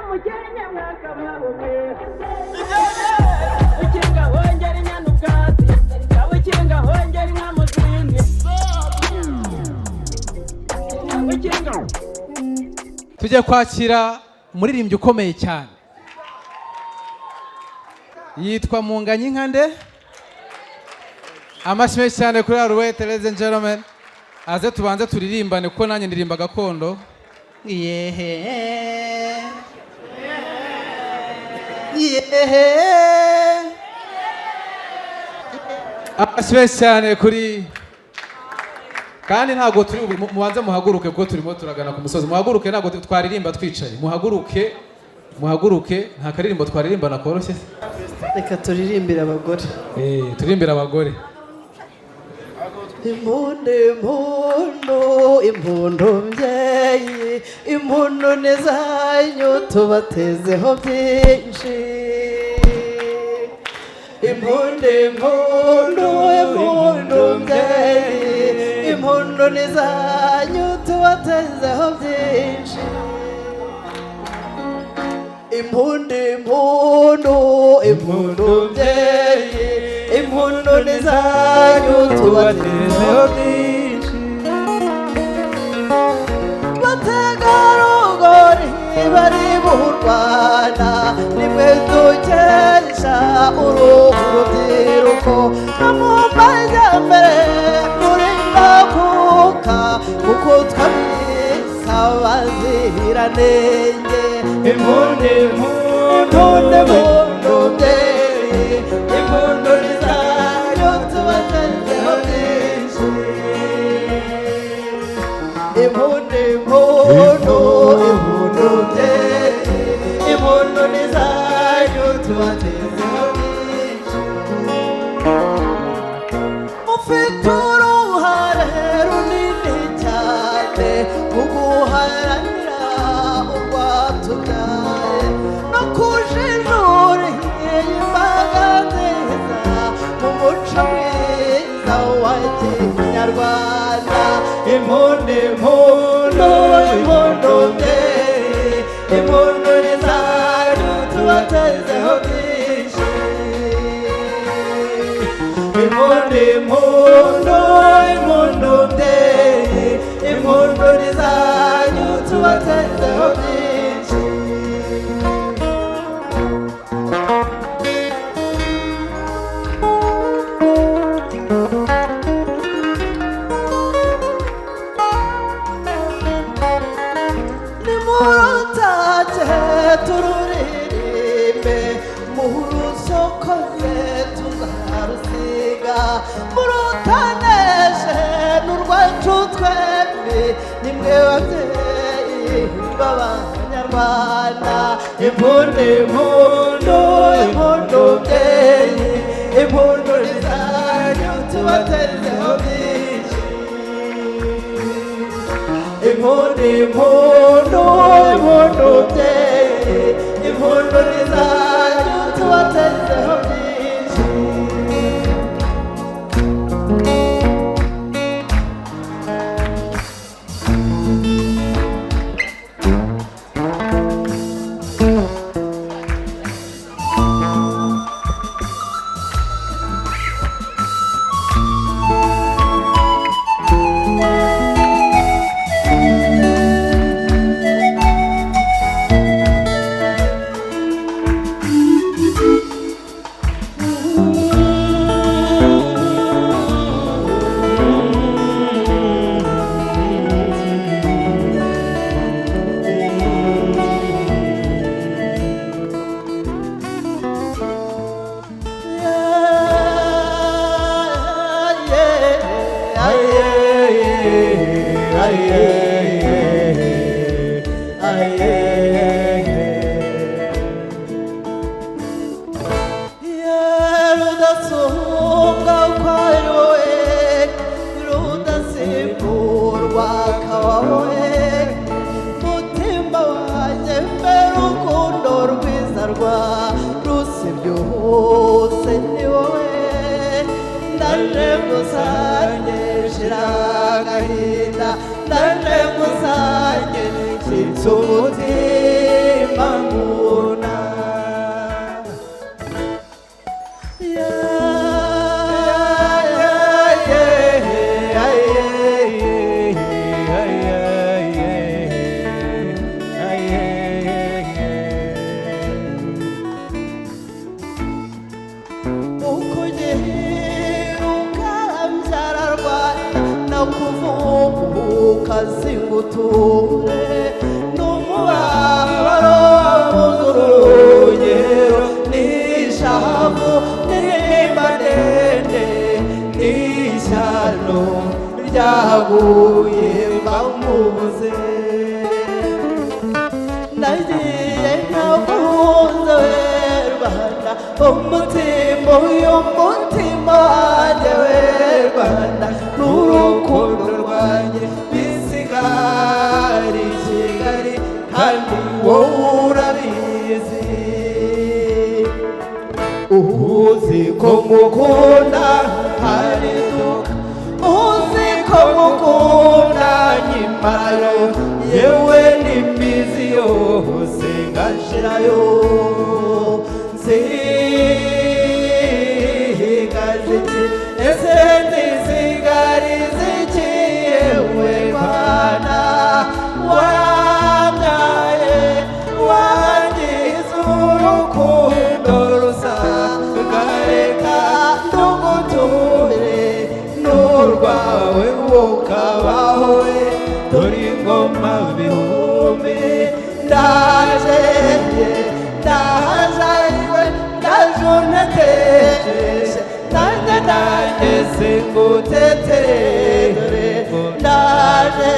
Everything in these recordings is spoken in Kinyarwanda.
mukenya mwaka mwabume ukinga hongera inyana ubwatsi ukinga hongera inka mu zindi ukinga. Tujye kwakira umuririmbyi ukomeye cyane yitwa Munganye Inka nde. Amashyi menshi cyane kuri Alouette, ladies and gentlemen. Aze tubanze turirimbane kuko nanjye ndirimba gakondo. Yehe amashyi menshi cyane kuri, kandi ntabwo turi mubanze muhaguruke kuko turimo turagana ku musozi. Muhaguruke, ntabwo twaririmba twicaye. Muhaguruke nta karirimbo twaririmba nakoroshye. Reka turirimbira abagore. Turirimbira abagore. Impundu mbyeyi, impundu nezanyu tubatezeho byinshi. Impundu mbyeyi, impundu nezanyu tubatezeho byinshi. Impundu mbyeyi, impundu nezanyu tubatezeho byinshi. Bategarugori bari mu Rwanda, nimwe dukesha urubyiruko no mu majyambere muri ndakuka, kuko twabise abaziranenge. Impundu mbyeyi, impundu nezanyu tubatezeho byinshi. Impundu mbyeyi, impundu nezanyu tubatezeho byinshi. Mufite uruhare runini cyane mu guharanira urwatubyaye no kujijura imbaga nziza mu muco mwiza wa Kinyarwanda. Impundu mbyeyi, impundu nezanyu tubatezeho byinshi. Impundu mbyeyi, impundu nezanyu tubatezeho byinshi. Nimurutaje tururirimbe, murusokoze tuzarusiga. Murutaneshe n'urwacu twembi, nimwe babyeyi b'Abanyarwanda. Impundu mbyeyi, impundu nezanyu tubatezeho byinshi. Impundu mbyeyi, impundu nezanyu tubatezeho byinshi. Rudasumbwa kwayowe, rudasimburwa kawawe. Mutimba wanjye mbe rukundo rwiza rwa rusibye hose ni wowe. Ndaje ngusange shira agahinda, ndaje ngusange nshyitse umutima. bahuye bamubuze nagiye ntakunze we Rwanda umutima y'umutima wanjye we Rwanda n'urukundo rwanjye bisigara i Kigali kandi wowe urabizi uzi ko ngukunda hari duka uzi ko ngukunda nyimarayo yewe n'imizi yose ngashirayo nsigaje iki ese ntisigarize iki yewe Bana wambyaye wangize urukundo rusagareka nduguture n'urwawe ukabaho we dore ingoma bihumbi ndaje ndahazariwe ndaje unatekereje nanjye nanjye singutetere ndaje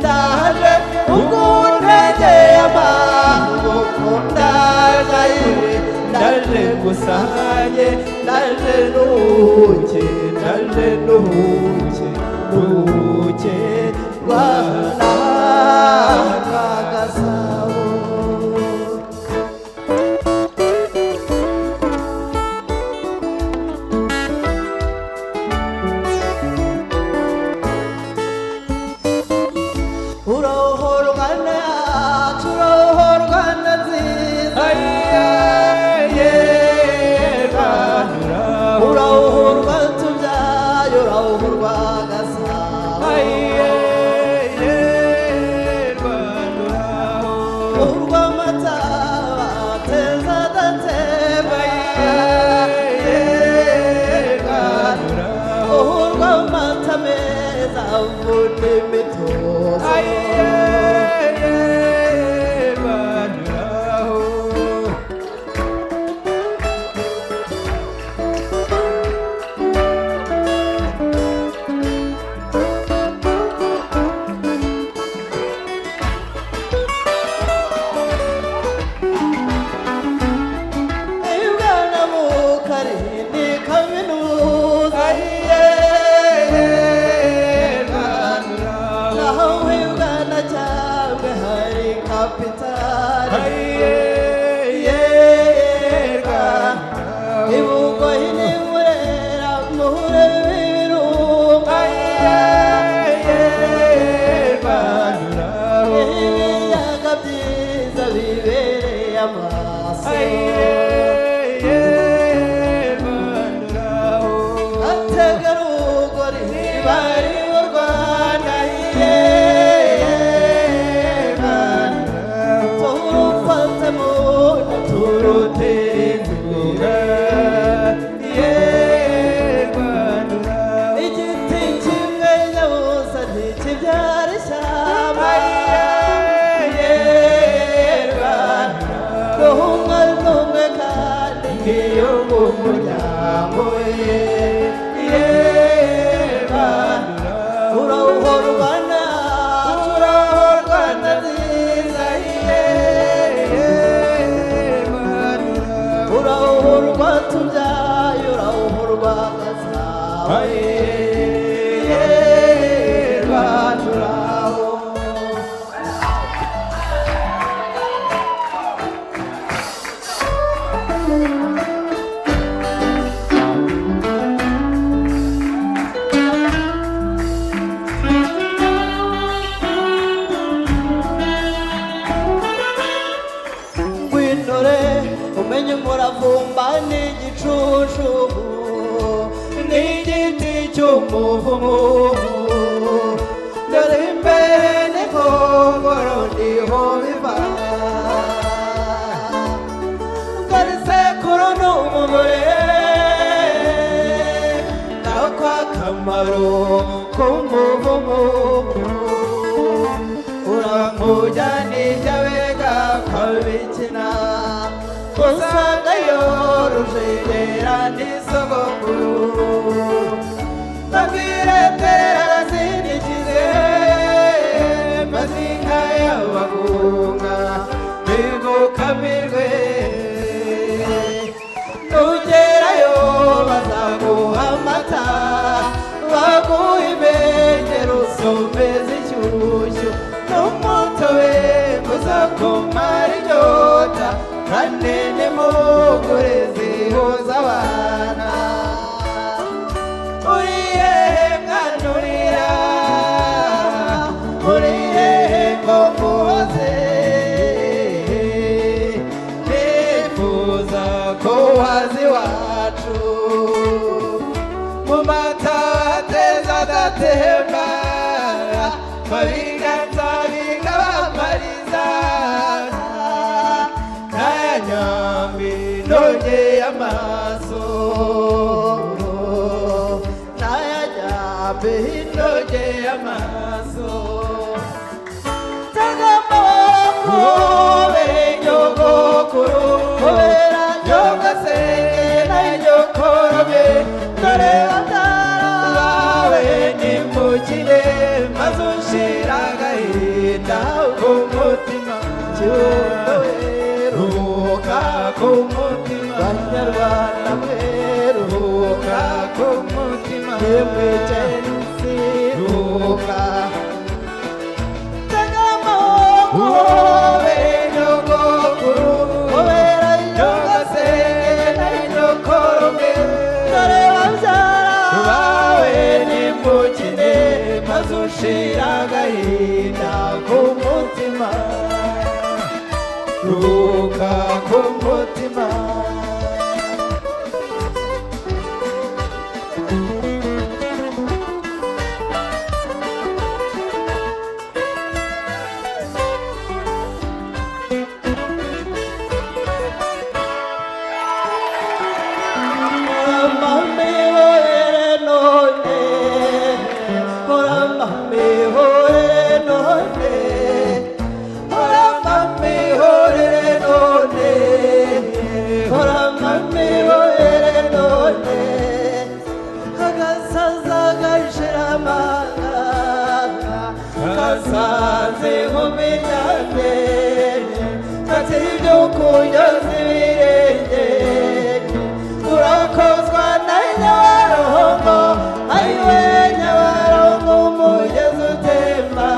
ndaje ukuntegeye amaboko ndaje gusange ndaje nuke Rwanda rwa Gasabo Bagire terera zini kanini mugurezi huza abana uriye nkanurira uriye ngo muhoze nifuza ko waza iwacu mu mata ateza adatemba babiganza bikabamariza nayanyambi nogeye amaso nayanyambi nogeye amaso tagamoko benyogokuru kubera nyogasenge na nyokorobe dore batara bawe nimukire maze ushira agahinda k'umutima kibondo ruhuka k'umutima banyarwanda mwe ruhuka k'umutima yemwe censi ruhuka tagamoko benyogokuru kubera nyogasenge na nyokorobe dore babyara bawe nimukine maze ushira agahinda k'umutima ruhuka k'umutima kasanze nkumenyane ati ibyo kunyoza ibirenge turakozwa na Nyabarongo ayiwe Nyabarongo umugezi utemba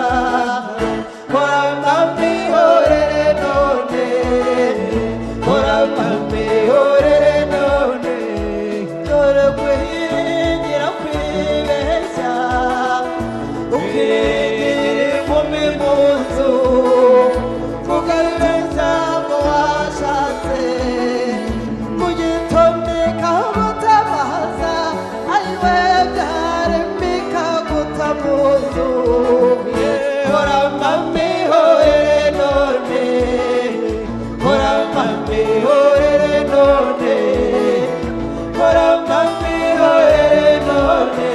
korama mbihorere none korama mbihorere none dore kwiringira kwibeshya kugaragaza ngo washatse mu gitondo kabutabaza ayiwe byarembika gutamuzu korama mbihorere none korama mbihorere none korama mbihorere none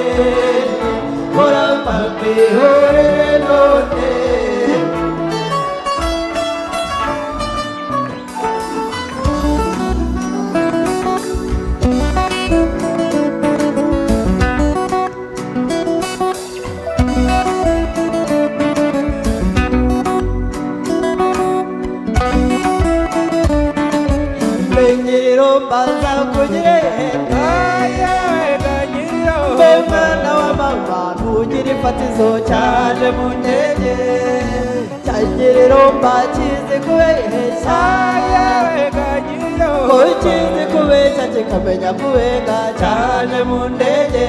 korama mbihorere none baza kugireka mwana wa mama ntugira ifatizo cyaje mu ndege cyagiriro mbakizi kubeshya ko kizi kubeshya kikamenya kubenga cyaje mu ndege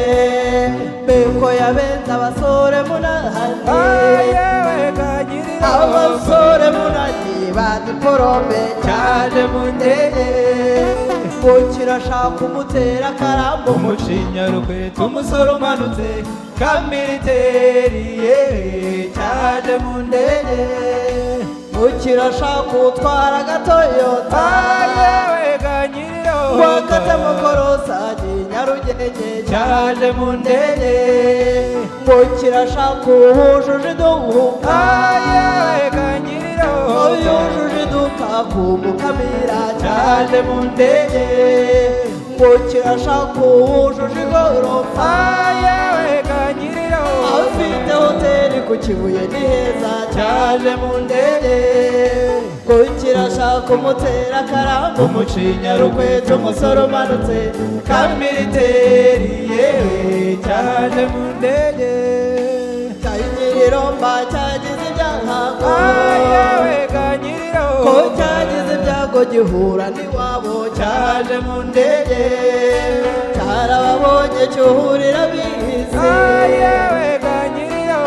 beko yabenza abasore munahandi abasore munahandi badiporome cyaje mu ndege ngo kirashaka umutera akarambo umucinya rukweto umusore umanutse kamiliteri cyaje mu ndege ngo kirashaka utwara agatoyota wakata mukorosaji Nyarugenge cyaje mu ndege ngo kirashaka uwujuje iduka yujuje iduka kumukamira cyaje mu ndege ngo kirashaka uwujuje igorofa afite hoteli ku Kibuye ni heza cyaje mu ndege ngo kirashaka umutera akarambo umucinya rukweto umusore umanutse kamiliteri cyaje mu ndege cyayigiriro mba cyagize ibyago ko cyagize ibyago ngo gihura n'iwabo cyaje mu ndege cyarababonye cyuhurira bisi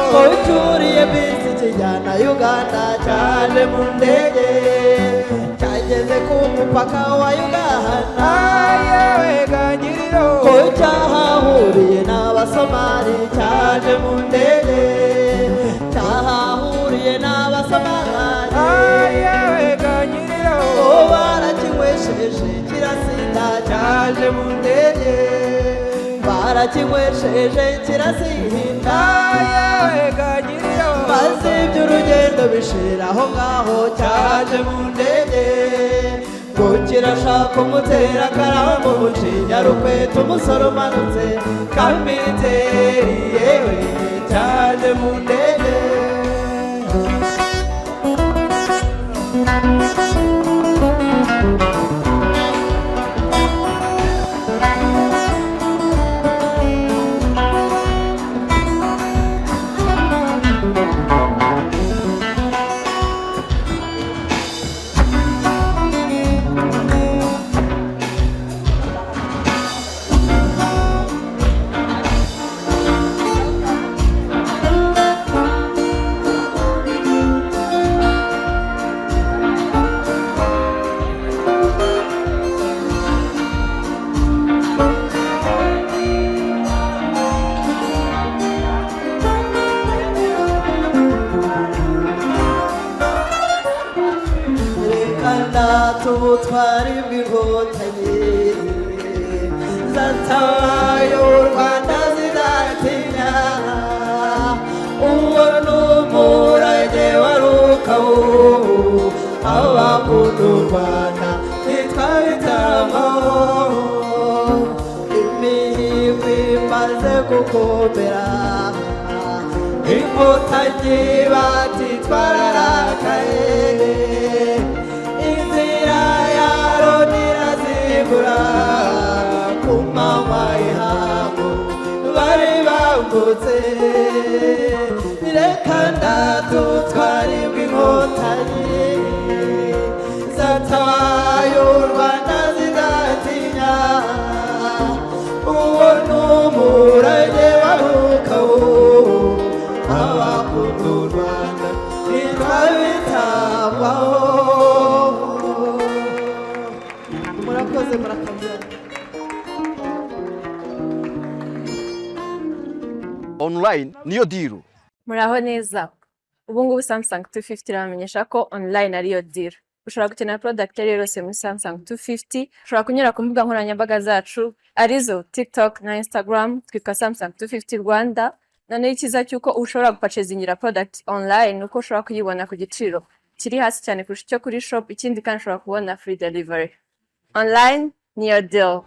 ngo cyuriye bisi kijyana Uganda cyaje mu ndege cyageze ku mupaka wa Uganda ngo cyahahuriye n'Abasomali cyaje mu ndege cyahahuriye n'Abasomali ngo barakinywesheje kirasinda cyaje mu ndege barakinywesheje kirasinda maze iby'urugendo bishira aho ngaho cyaje mu ndege ngo kirashaka umutera akarambo mucinya rukweto umusore umanutse kamiliteri yewe cyaje mu ndege ubutwari bw'inkotanyi zatabaye u Rwanda zidatinya uwo n'umurage warukaho abakunda u Rwanda ntitwabitamaho imihigo imaze gukomera inkotanyi bati twararakaye kumama ihangu bari bambutse reka ndatutwari bw'inkotanyi zatabaye u Rwanda zidatinya uwo n'umurage warukaho abakunda u Rwanda ntitwabitambaho murakoze online niyo deal. Muraho neza. Ubu ngubu Samsung 250 iramenyesha ko online ariyo deal. Ushobora gukenera product yose muri Samsung 250. Ushobora kunyura ku mbuga nkoranyambaga zacu arizo TikTok na Instagram twitwa Samsung 250 Rwanda. None ikiza cyuko ushobora gupurchasingira product online uko ushobora kuyibona ku giciro kiri hasi cyane kurusha icyo kuri shop, ikindi kandi ushobora kubona free delivery. Online niyo deal.